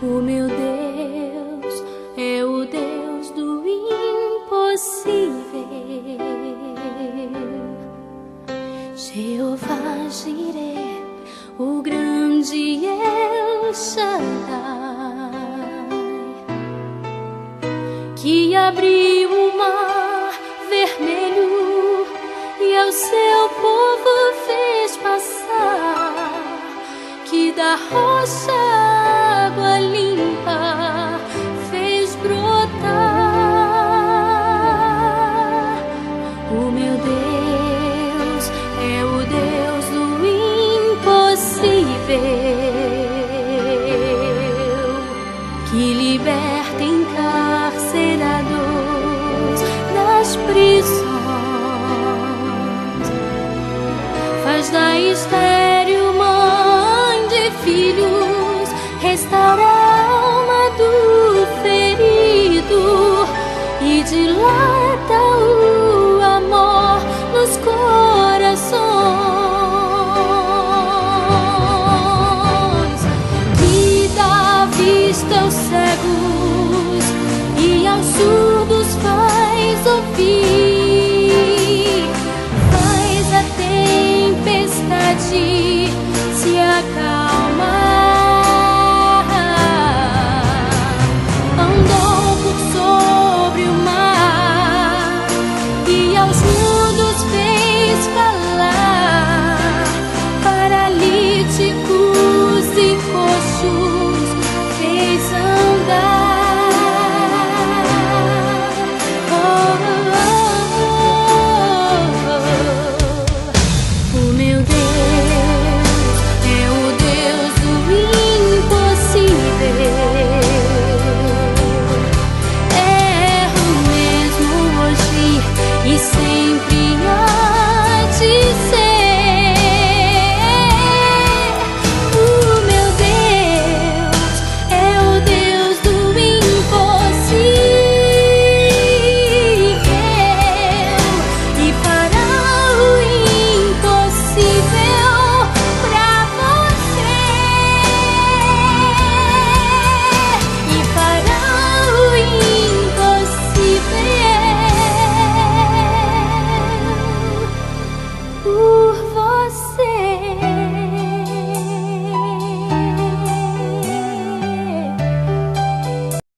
O meu Deus é o Deus do impossível. Jeová Jireh, o grande El Shaddai, que abriu o mar vermelho e ao seu povo fez passar, que da rocha água limpa fez brotar. O meu Deus é o Deus do impossível, que liberta encarcerados das prisões, faz da estéril mãe de filhos, restaura a alma do ferido e dilata o amor nos corações, que dá vista aos cegos e aos surdos faz ouvir, faz a tempestade